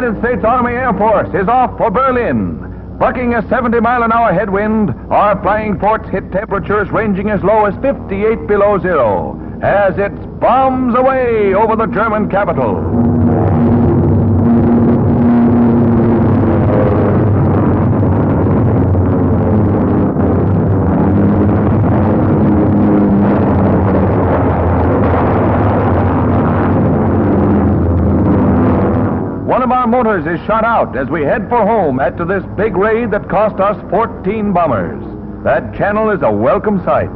United States Army Air Force is off for Berlin. Bucking a 70-mile-an-hour headwind, our flying forts hit temperatures ranging as low as 58 below zero as it bombs away over the German capital. One of our motors is shot out as we head for home after this big raid that cost us 14 bombers. That channel is a welcome sight.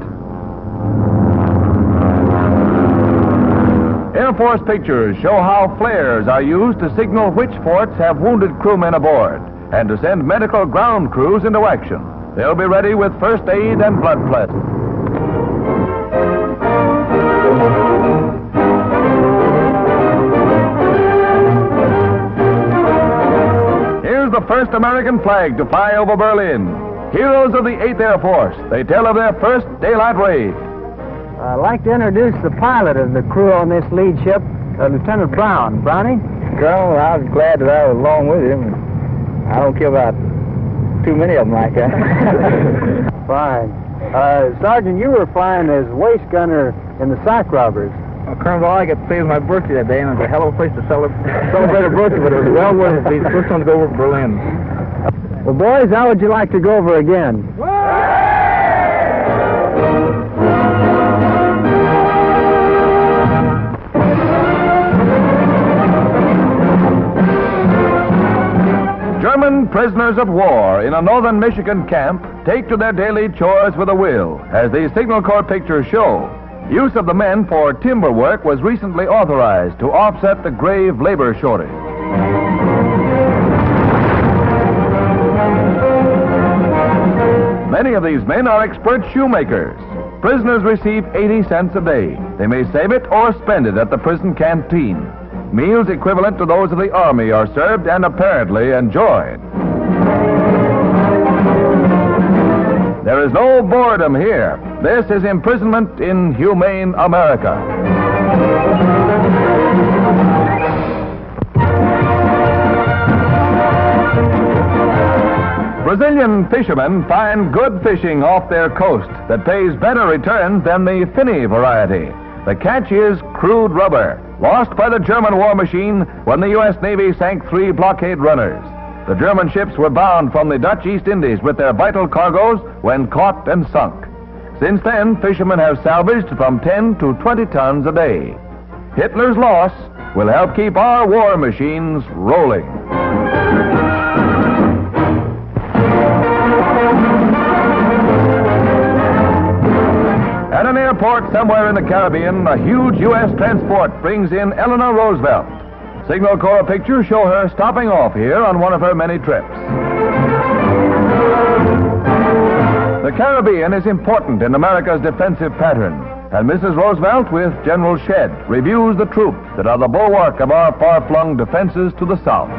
Air Force pictures show how flares are used to signal which forts have wounded crewmen aboard and to send medical ground crews into action. They'll be ready with first aid and blood plasma. The first American flag to fly over Berlin. Heroes of the 8th Air Force. They tell of their first daylight raid. I'd like to introduce the pilot of the crew on this lead ship, Lieutenant Brown. Brownie? Colonel, I was glad that I was along with him. I don't care about too many of them like that. Fine. Sergeant, you were flying as waist gunner in the sack robbers. Well, Colonel, all I got to say was my birthday that day, and it was a hell of a place to celebrate a birthday, but it was well worth it to be the first one to go over to Berlin. Well, boys, how would you like to go over again? German prisoners of war in a northern Michigan camp take to their daily chores with a will, as the Signal Corps pictures show. Use of the men for timber work was recently authorized to offset the grave labor shortage. Many of these men are expert shoemakers. Prisoners receive 80 cents a day. They may save it or spend it at the prison canteen. Meals equivalent to those of the Army are served and apparently enjoyed. There is no boredom here. This is imprisonment in humane America. Brazilian fishermen find good fishing off their coast that pays better returns than the finny variety. The catch is crude rubber, lost by the German war machine when the U.S. Navy sank 3 blockade runners. The German ships were bound from the Dutch East Indies with their vital cargoes when caught and sunk. Since then, fishermen have salvaged from 10 to 20 tons a day. Hitler's loss will help keep our war machines rolling. At an airport somewhere in the Caribbean, a huge U.S. transport brings in Eleanor Roosevelt. Signal Corps pictures show her stopping off here on one of her many trips. The Caribbean is important in America's defensive pattern, and Mrs. Roosevelt, with General Shedd, reviews the troops that are the bulwark of our far-flung defenses to the south.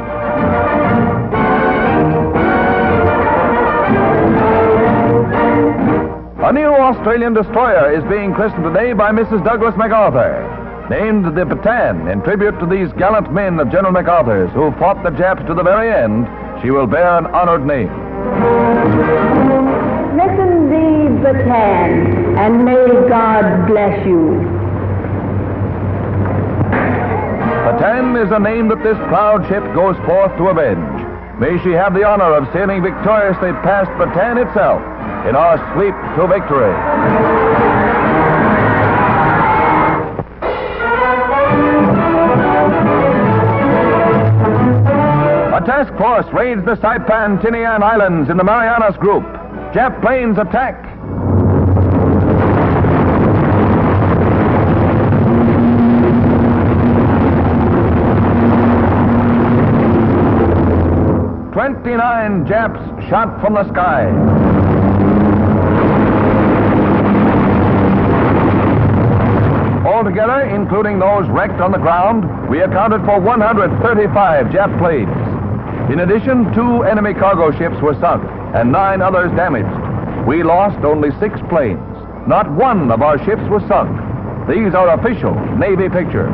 A new Australian destroyer is being christened today by Mrs. Douglas MacArthur. Named the Bataan in tribute to these gallant men of General MacArthur's who fought the Japs to the very end, she will bear an honored name. Listen thee, Bataan, and may God bless you. Bataan is a name that this proud ship goes forth to avenge. May she have the honor of sailing victoriously past Bataan itself in our sweep to victory. A task force raids the Saipan-Tinian Islands in the Marianas Group. Jap planes attack. "29 Japs shot from the sky." Altogether, including those wrecked on the ground, we accounted for 135 Jap planes. In addition, 2 enemy cargo ships were sunk and 9 others damaged. We lost only 6 planes. Not one of our ships was sunk. These are official Navy pictures.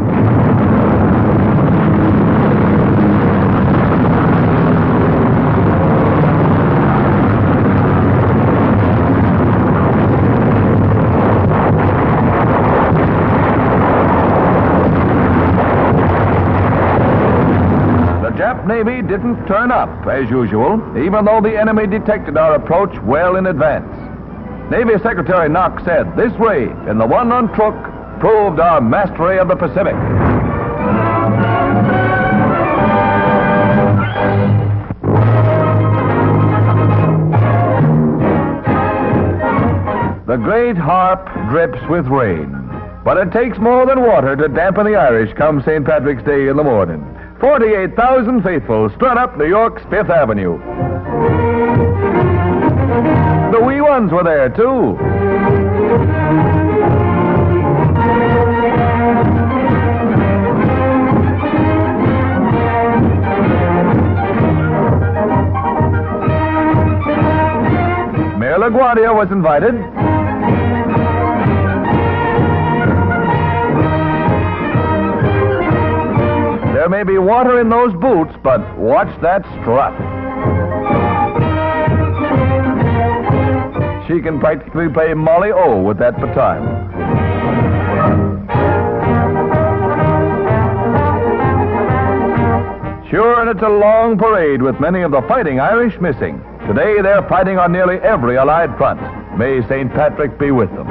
Navy didn't turn up, as usual, even though the enemy detected our approach well in advance. Navy Secretary Knox said this raid in the one on Truk proved our mastery of the Pacific. The great harp drips with rain, but it takes more than water to dampen the Irish come St. Patrick's Day in the morning. 48,000 faithful strut up New York's Fifth Avenue. The wee ones were there, too. Mayor LaGuardia was invited. There may be water in those boots, but watch that strut. She can practically play Molly O with that baton. Sure, and it's a long parade with many of the fighting Irish missing. Today they're fighting on nearly every Allied front. May St. Patrick be with them.